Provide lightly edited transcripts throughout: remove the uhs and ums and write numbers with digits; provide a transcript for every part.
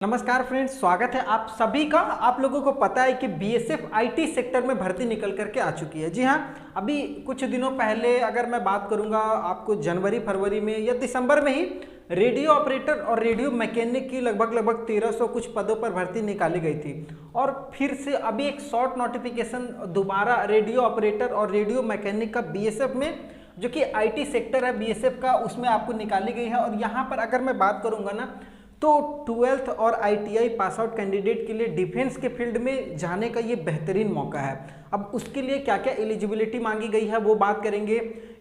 नमस्कार फ्रेंड्स, स्वागत है आप सभी का। आप लोगों को पता है कि बीएसएफ आईटी सेक्टर में भर्ती निकल करके आ चुकी है। जी हाँ, अभी कुछ दिनों पहले अगर मैं बात करूंगा आपको जनवरी फरवरी में या दिसंबर में ही रेडियो ऑपरेटर और रेडियो मैकेनिक की लगभग 1300 कुछ पदों पर भर्ती निकाली गई थी। और फिर से अभी एक शॉर्ट नोटिफिकेशन दोबारा रेडियो ऑपरेटर और रेडियो मैकेनिक का बीएसएफ में, जो कि आईटी सेक्टर है बीएसएफ का, उसमें आपको निकाली गई है। और यहाँ पर अगर मैं बात करूंगा ना, तो 12th और आईटीआई पास आउट कैंडिडेट के लिए डिफेंस के फील्ड में जाने का ये बेहतरीन मौका है। अब उसके लिए क्या क्या एलिजिबिलिटी मांगी गई है वो बात करेंगे।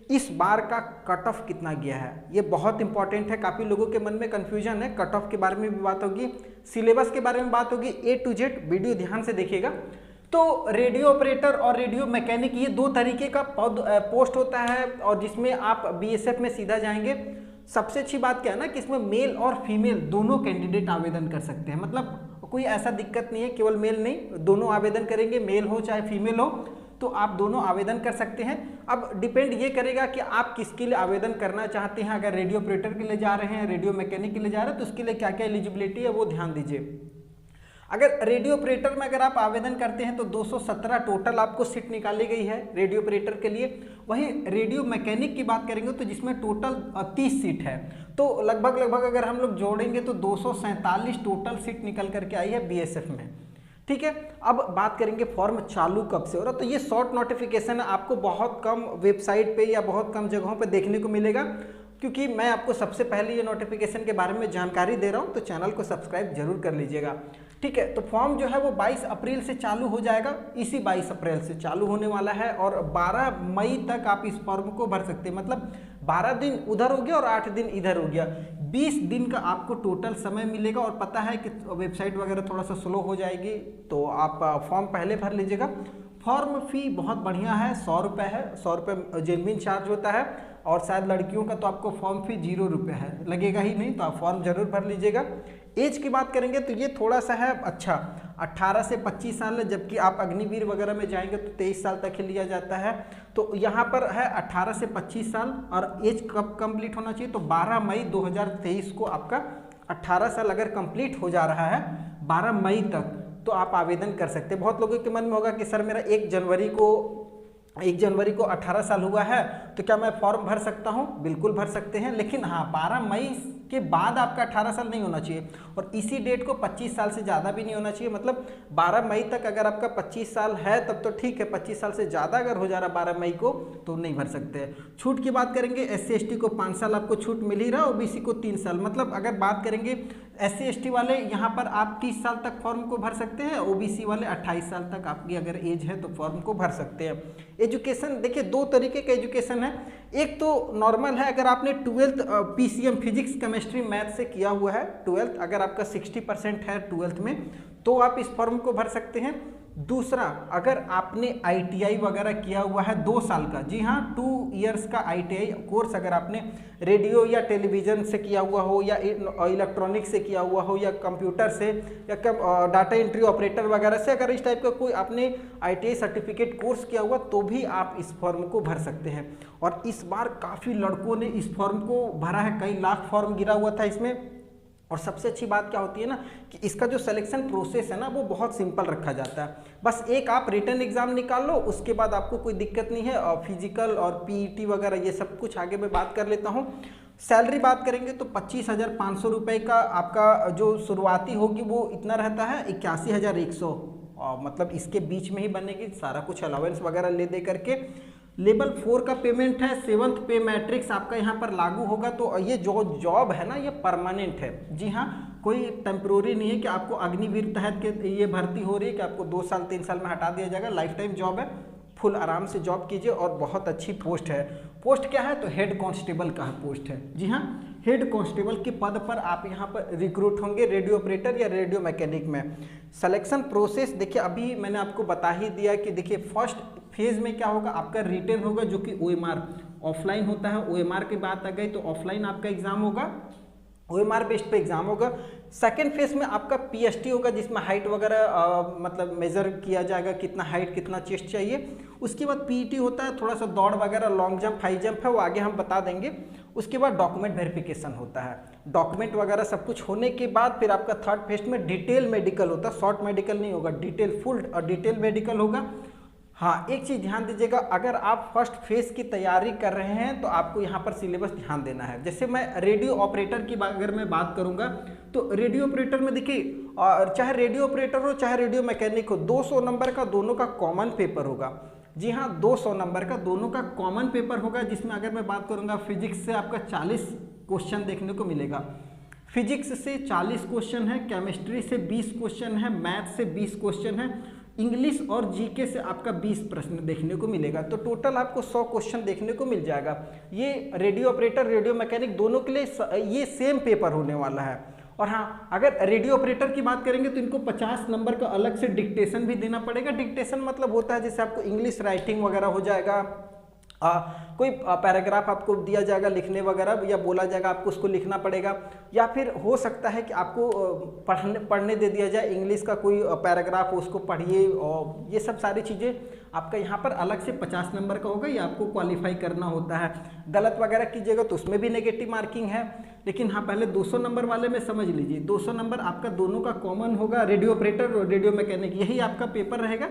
इस बार का कट ऑफ कितना गया है ये बहुत इंपॉर्टेंट है। काफ़ी लोगों के मन में कन्फ्यूजन है। कट ऑफ के बारे में भी बात होगी, सिलेबस के बारे में बात होगी, A to Z वीडियो ध्यान से देखिएगा। तो रेडियो ऑपरेटर और रेडियो मैकेनिक ये दो तरीके का पोस्ट होता है और जिसमें आप बीएसएफ में सीधा जाएंगे। सबसे अच्छी बात क्या है ना कि इसमें मेल और फीमेल दोनों कैंडिडेट आवेदन कर सकते हैं। मतलब कोई ऐसा दिक्कत नहीं है केवल मेल नहीं, दोनों आवेदन करेंगे, मेल हो चाहे फीमेल हो, तो आप दोनों आवेदन कर सकते हैं। अब डिपेंड ये करेगा कि आप किसके लिए आवेदन करना चाहते हैं। अगर रेडियो ऑपरेटर के लिए जा रहे हैं, रेडियो मैकेनिक के लिए जा रहे हैं, तो उसके लिए क्या क्या एलिजिबिलिटी है वो ध्यान दीजिए। अगर रेडियो ऑपरेटर में अगर आप आवेदन करते हैं तो 217 टोटल आपको सीट निकाली गई है रेडियो ऑपरेटर के लिए। वहीं रेडियो मैकेनिक की बात करेंगे तो जिसमें टोटल 30 सीट है, तो लगभग अगर हम लोग जोड़ेंगे तो 247 टोटल सीट निकल करके आई है बीएसएफ में। ठीक है, अब बात करेंगे फॉर्म चालू कब से हो रहा है। तो ये शॉर्ट नोटिफिकेशन आपको बहुत कम वेबसाइट पे या बहुत कम जगहों पे देखने को मिलेगा, क्योंकि मैं आपको सबसे पहले ये नोटिफिकेशन के बारे में जानकारी दे रहा हूँ। तो चैनल को सब्सक्राइब जरूर कर लीजिएगा। ठीक है, तो फॉर्म जो है वो 22 अप्रैल से चालू हो जाएगा। इसी 22 अप्रैल से चालू होने वाला है और 12 मई तक आप इस फॉर्म को भर सकते हैं। मतलब 12 दिन उधर हो गया और 8 दिन इधर हो गया, 20 दिन का आपको टोटल समय मिलेगा। और पता है कि वेबसाइट वगैरह थोड़ा सा स्लो हो जाएगी, तो आप फॉर्म पहले भर लीजिएगा। फॉर्म फी बहुत बढ़िया है, 100 रुपये है। 100 रुपये जेनविन चार्ज होता है और शायद लड़कियों का तो आपको फॉर्म फी 0 रुपये है, लगेगा ही नहीं, तो आप फॉर्म जरूर भर लीजिएगा। एज की बात करेंगे तो ये थोड़ा सा है अच्छा, 18 से 25 साल है, जबकि आप अग्निवीर वगैरह में जाएंगे तो 23 साल तक ही लिया जाता है। तो यहाँ पर है 18 से 25 साल। और एज कब कंप्लीट होना चाहिए, तो 12 मई 2023 को आपका 18 साल अगर कंप्लीट हो जा रहा है 12 मई तक, तो आप आवेदन कर सकते हैं। बहुत लोगों के मन में होगा कि सर मेरा 1 जनवरी को 18 साल हुआ है, तो क्या मैं फॉर्म भर सकता हूं? बिल्कुल भर सकते हैं, लेकिन हाँ 12 मई के बाद आपका 18 साल नहीं होना चाहिए और इसी डेट को 25 साल से ज़्यादा भी नहीं होना चाहिए। मतलब 12 मई तक अगर आपका 25 साल है तब तो ठीक है, 25 साल से ज़्यादा अगर हो जा रहा 12 मई को तो नहीं भर सकते हैं। छूट की बात करेंगे, SC ST को 5 साल आपको छूट मिल ही रहा, OBC को 3 साल। मतलब अगर बात करेंगे SC ST वाले यहाँ पर आप 30 साल तक फॉर्म को भर सकते हैं, OBC वाले 28 साल तक आपकी अगर एज है तो फॉर्म को भर सकते हैं। एजुकेशन देखिए, दो तरीके का एजुकेशन है। एक तो नॉर्मल है, अगर आपने 12th PCM physics chemistry math से किया हुआ है 12th, अगर आपका 60% है 12th में, तो आप इस फॉर्म को भर सकते हैं। दूसरा, अगर आपने ITI वगैरह किया हुआ है 2 साल का, जी हाँ 2 इयर्स का ITI कोर्स अगर आपने रेडियो या टेलीविज़न से किया हुआ हो या इलेक्ट्रॉनिक से किया हुआ हो या कंप्यूटर से या डाटा एंट्री ऑपरेटर वगैरह से, अगर इस टाइप का कोई आपने ITI सर्टिफिकेट कोर्स किया हुआ, तो भी आप इस फॉर्म को भर सकते हैं। और इस बार काफ़ी लड़कों ने इस फॉर्म को भरा है, कई लाख फॉर्म गिरा हुआ था इसमें। और सबसे अच्छी बात क्या होती है ना कि इसका जो सिलेक्शन प्रोसेस है ना वो बहुत सिंपल रखा जाता है। बस एक आप रिटन एग्जाम निकाल लो, उसके बाद आपको कोई दिक्कत नहीं है। और फिजिकल और PET वगैरह ये सब कुछ आगे मैं बात कर लेता हूँ। सैलरी बात करेंगे तो 25,500 रुपये का आपका जो शुरुआती होगी वो इतना रहता है, 81,100। मतलब इसके बीच में ही बनेगी, सारा कुछ अलाउंस वगैरह ले दे करके। लेवल 4 का पेमेंट है, 7th पे मैट्रिक्स आपका यहाँ पर लागू होगा। तो ये जो जॉब है ना ये परमानेंट है, जी हाँ, कोई टेम्प्रोरी नहीं है कि आपको अग्निवीर तहत के ये भर्ती हो रही है कि आपको 2 साल 3 साल में हटा दिया जाएगा। लाइफ टाइम जॉब है, फुल आराम से जॉब कीजिए और बहुत अच्छी पोस्ट है। पोस्ट क्या है, तो हेड कांस्टेबल का पोस्ट है, जी हाँ, हेड कांस्टेबल के पद पर आप यहाँ पर रिक्रूट होंगे रेडियो ऑपरेटर या रेडियो मैकेनिक में। सिलेक्शन प्रोसेस देखिए, अभी मैंने आपको बता ही दिया कि देखिए फर्स्ट फेज में क्या होगा, आपका रिटन होगा जो कि OMR ऑफलाइन होता है। OMR की बात आ गई तो ऑफलाइन आपका एग्जाम होगा, OMR बेस्ड पे एग्जाम होगा। सेकेंड फेज में आपका PST होगा जिसमें हाइट वगैरह मतलब मेजर किया जाएगा, कितना हाइट कितना चेस्ट चाहिए। उसके बाद PET होता है, थोड़ा सा दौड़ वगैरह, लॉन्ग जंप हाई जंप है, वो आगे हम बता देंगे। उसके बाद डॉक्यूमेंट वेरिफिकेशन होता है। डॉक्यूमेंट वगैरह सब कुछ होने के बाद फिर आपका थर्ड फेज में डिटेल मेडिकल होता है। शॉर्ट मेडिकल नहीं होगा, डिटेल फुल और डिटेल मेडिकल होगा। हाँ, एक चीज़ ध्यान दीजिएगा, अगर आप फर्स्ट फेज की तैयारी कर रहे हैं तो आपको यहाँ पर सिलेबस ध्यान देना है। जैसे मैं रेडियो ऑपरेटर की अगर मैं बात करूँगा तो रेडियो ऑपरेटर में देखिए, चाहे रेडियो ऑपरेटर हो चाहे रेडियो मैकेनिक हो, 200 नंबर का दोनों का कॉमन पेपर होगा। जी हाँ, 200 नंबर का दोनों का कॉमन पेपर होगा, जिसमें अगर मैं बात करूँगा फिजिक्स से आपका 40 क्वेश्चन देखने को मिलेगा। फिजिक्स से 40 क्वेश्चन है, केमिस्ट्री से 20 क्वेश्चन है, मैथ से 20 क्वेश्चन है, इंग्लिश और जीके से आपका 20 प्रश्न देखने को मिलेगा। तो टोटल आपको 100 क्वेश्चन देखने को मिल जाएगा। ये रेडियो ऑपरेटर रेडियो मैकेनिक दोनों के लिए ये सेम पेपर होने वाला है। और हाँ, अगर रेडियो ऑपरेटर की बात करेंगे तो इनको 50 नंबर का अलग से डिक्टेशन भी देना पड़ेगा। डिक्टेशन मतलब होता है जैसे आपको इंग्लिश राइटिंग वगैरह हो जाएगा, कोई पैराग्राफ आपको दिया जाएगा लिखने वगैरह, या बोला जाएगा आपको उसको लिखना पड़ेगा, या फिर हो सकता है कि आपको पढ़ने दे दिया जाए इंग्लिश का कोई पैराग्राफ, उसको पढ़िए। और ये सब सारी चीज़ें आपका यहाँ पर अलग से 50 नंबर का होगा, ये आपको क्वालिफाई करना होता है। गलत वगैरह कीजिएगा तो उसमें भी नेगेटिव मार्किंग है। लेकिन हाँ, पहले 200 नंबर वाले में समझ लीजिए, 200 नंबर आपका दोनों का कॉमन होगा, रेडियो ऑपरेटर और रेडियो मैकेनिक, यही आपका पेपर रहेगा।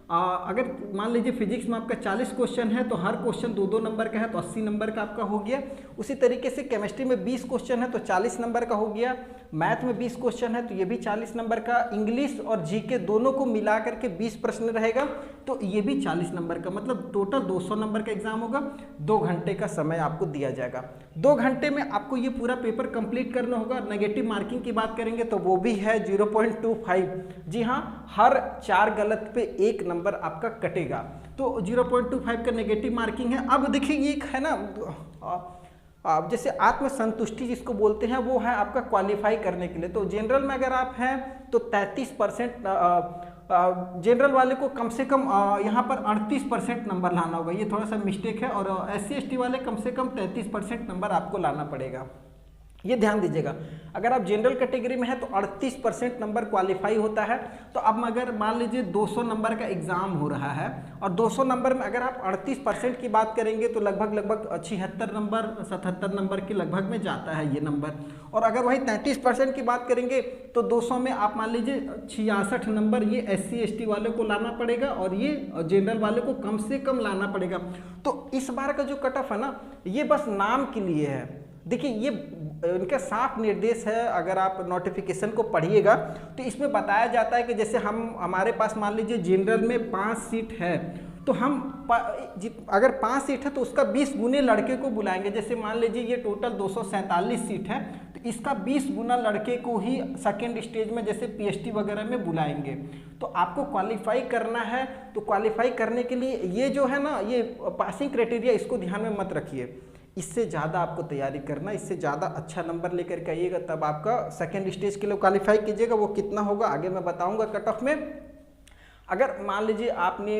अगर मान लीजिए फिजिक्स में आपका 40 क्वेश्चन है तो हर क्वेश्चन 2-2 नंबर का है तो 80 नंबर का आपका हो गया। उसी तरीके से केमिस्ट्री में 20 क्वेश्चन है तो 40 नंबर का हो गया। मैथ में 20 क्वेश्चन है तो ये भी 40 नंबर का। इंग्लिश और जीके दोनों को मिला करके 20 प्रश्न रहेगा तो ये भी 40 नंबर का, मतलब टोटल 200 नंबर का एग्जाम होगा। 2 घंटे का समय आपको दिया जाएगा। 2 घंटे में आपको ये पूरा पेपर कंप्लीट करना होगा। नेगेटिव मार्किंग की बात करेंगे तो वो भी है 0.25। जी हाँ, हर 4 गलत पे 1 नंबर आपका कटेगा, तो 0.25 का नेगेटिव मार्किंग है। अब देखिए ये है ना, जैसे आत्मसंतुष्टि जिसको बोलते हैं, वो है आपका क्वालिफाई करने के लिए। तो जनरल में अगर आप हैं तो 33%, जनरल वाले को कम से कम यहाँ पर 38% नंबर लाना होगा, ये थोड़ा सा मिस्टेक है। और SC/ST वाले कम से कम 33% नंबर आपको लाना पड़ेगा, ये ध्यान दीजिएगा। अगर आप जनरल कैटेगरी में है तो 38% नंबर क्वालिफाई होता है। तो अब अगर मान लीजिए 200 नंबर का एग्जाम हो रहा है और 200 नंबर में अगर आप 38% की बात करेंगे तो लगभग 76 नंबर 77 नंबर के लगभग में जाता है ये नंबर। और अगर वही 33% की बात करेंगे तो 200 में आप मान लीजिए 66 नंबर ये SC/ST वाले को लाना पड़ेगा और ये जनरल वाले को कम से कम लाना पड़ेगा। तो इस बार का जो कट ऑफ है ना, ये बस नाम के लिए है। देखिए ये इनका साफ निर्देश है, अगर आप नोटिफिकेशन को पढ़िएगा तो इसमें बताया जाता है कि जैसे हमारे पास मान लीजिए जनरल में 5 सीट है तो हम अगर 5 सीट है तो उसका 20 गुने लड़के को बुलाएंगे। जैसे मान लीजिए ये टोटल 247 सीट है तो इसका 20 गुना लड़के को ही सेकेंड स्टेज में जैसे PhD वगैरह में बुलाएंगे। तो आपको क्वालिफाई करना है, तो क्वालिफाई करने के लिए ये जो है ना, ये पासिंग क्राइटेरिया, इसको ध्यान में मत रखिए। इससे ज़्यादा आपको तैयारी करना, इससे ज़्यादा अच्छा नंबर लेकर के आइएगा, तब आपका सेकेंड स्टेज के लिए क्वालिफाई कीजिएगा। वो कितना होगा आगे मैं बताऊंगा कट ऑफ में। अगर मान लीजिए आपने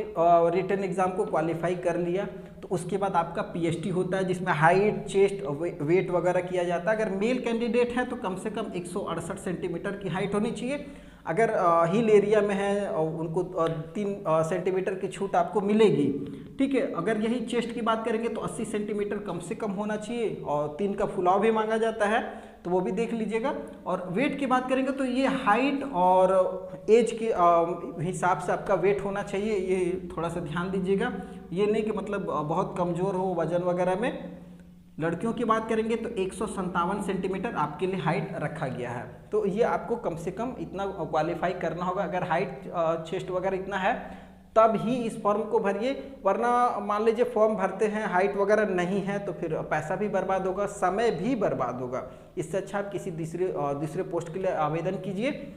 रिटन एग्जाम को क्वालिफाई कर लिया तो उसके बाद आपका PhD होता है, जिसमें हाइट, चेस्ट, वेट वगैरह किया जाता है। अगर मेल कैंडिडेट है तो कम से कम 168 सेंटीमीटर की हाइट होनी चाहिए। अगर हिल एरिया में है उनको 3 सेंटीमीटर की छूट आपको मिलेगी, ठीक है। अगर यही चेस्ट की बात करेंगे तो 80 सेंटीमीटर कम से कम होना चाहिए और 3 का फुलाव भी मांगा जाता है, तो वो भी देख लीजिएगा। और वेट की बात करेंगे तो ये हाइट और एज के हिसाब से आपका वेट होना चाहिए, ये थोड़ा सा ध्यान दीजिएगा। ये नहीं कि मतलब बहुत कमज़ोर हो वजन वगैरह में। लड़कियों की बात करेंगे तो 157 सेंटीमीटर आपके लिए हाइट रखा गया है, तो ये आपको कम से कम इतना क्वालिफाई करना होगा। अगर हाइट, चेस्ट वगैरह इतना है तब ही इस फॉर्म को भरिए, वरना मान लीजिए फॉर्म भरते हैं हाइट वगैरह नहीं है तो फिर पैसा भी बर्बाद होगा, समय भी बर्बाद होगा। इससे अच्छा आप किसी दूसरे पोस्ट के लिए आवेदन कीजिए।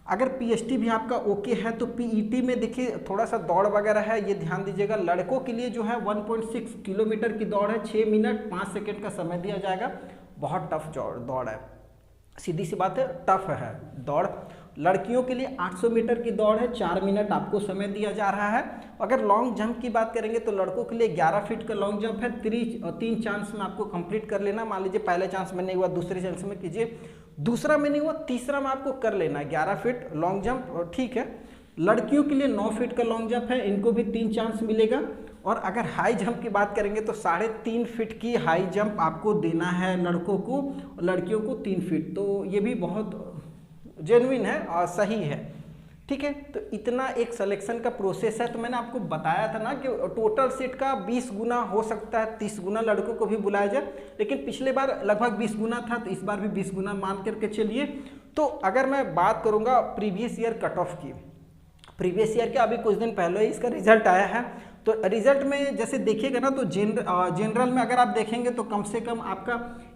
अगर PhD भी आपका ओके है तो PET में देखिए थोड़ा सा दौड़ वगैरह है, ये ध्यान दीजिएगा। लड़कों के लिए जो है 1.6 किलोमीटर की दौड़ है, 6 मिनट 5 सेकेंड का समय दिया जाएगा। बहुत टफ दौड़ है, सीधी सी बात है, टफ है दौड़। लड़कियों के लिए 800 मीटर की दौड़ है, 4 मिनट आपको समय दिया जा रहा है। अगर लॉन्ग जंप की बात करेंगे तो लड़कों के लिए 11 फीट का लॉन्ग जंप है, 3 चांस में आपको कंप्लीट कर लेना। मान लीजिए पहले चांस में नहीं हुआ, दूसरे चांस में कीजिए, दूसरा में नहीं हुआ, तीसरा में आपको कर लेना है 11 फीट लॉन्ग जंप, ठीक है। लड़कियों के लिए 9 फीट का लॉन्ग जंप है, इनको भी 3 चांस मिलेगा। और अगर हाई जंप की बात करेंगे तो 3.5 फीट की हाई जंप आपको देना है लड़कों को, लड़कियों को 3 फीट। तो ये भी बहुत जेन्युइन है और सही है, ठीक है। तो इतना एक सिलेक्शन का प्रोसेस है। तो मैंने आपको बताया था ना कि टोटल सीट का 20 गुना हो सकता है, 30 गुना लड़कों को भी बुलाया जाए, लेकिन पिछले बार लगभग 20 गुना था, तो इस बार भी 20 गुना मान करके चलिए। तो अगर मैं बात करूंगा प्रीवियस ईयर कट ऑफ की, प्रीवियस ईयर के अभी कुछ दिन पहले ही इसका रिजल्ट आया है। तो रिजल्ट में जैसे देखिएगा ना, तो जनरल में अगर आप देखेंगे तो कम से कम आपका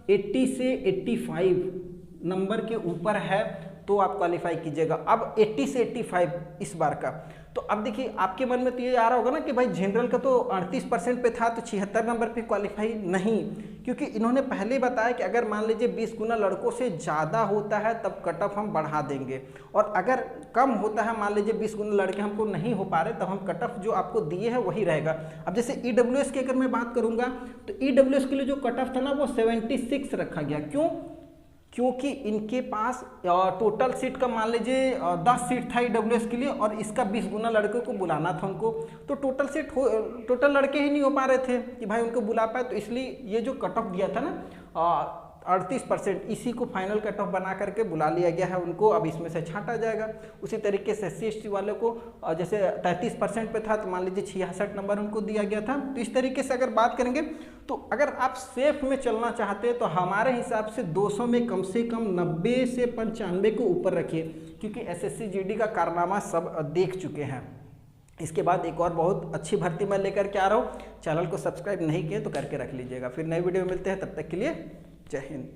80 से 85 नंबर के ऊपर है तो आप क्वालिफाई कीजिएगा। अब 80 से 85 इस बार का, तो अब देखिए आपके मन में तो ये आ रहा होगा ना कि भाई जनरल का तो 38% पे था, तो 76 नंबर पे क्वालिफाई नहीं, क्योंकि इन्होंने पहले बताया कि अगर मान लीजिए 20 गुना लड़कों से ज़्यादा होता है तब कट ऑफ हम बढ़ा देंगे, और अगर कम होता है, मान लीजिए 20 गुना लड़के हमको नहीं हो पा रहे, तब हम कट ऑफ जो आपको दिए हैं वही रहेगा। अब जैसे EWS की अगर मैं बात करूँगा तो EWS के लिए जो कट ऑफ था ना वो 76 रखा गया। क्यों? क्योंकि इनके पास टोटल सीट का मान लीजिए 10 सीट था EWS के लिए, और इसका 20 गुना लड़कों को बुलाना था उनको, तो टोटल लड़के ही नहीं हो पा रहे थे कि भाई उनको बुला पाए। तो इसलिए ये जो कट ऑफ दिया था ना 38%, इसी को फाइनल कट ऑफ बना करके बुला लिया गया है उनको। अब इसमें से छांटा जाएगा। उसी तरीके से SC/ST वालों को जैसे 33% पे था, तो मान लीजिए 66 नंबर उनको दिया गया था। तो इस तरीके से अगर बात करेंगे तो अगर आप सेफ में चलना चाहते हैं तो हमारे हिसाब से 200 में कम से कम 90 से 95 को ऊपर रखिए, क्योंकि SSC GD का कारनामा सब देख चुके हैं। इसके बाद एक और बहुत अच्छी भर्ती मैं लेकर के आ रहा हूँ। चैनल को सब्सक्राइब नहीं किए तो करके रख लीजिएगा। फिर नई वीडियो में मिलते हैं, तब तक के लिए जय हिंद।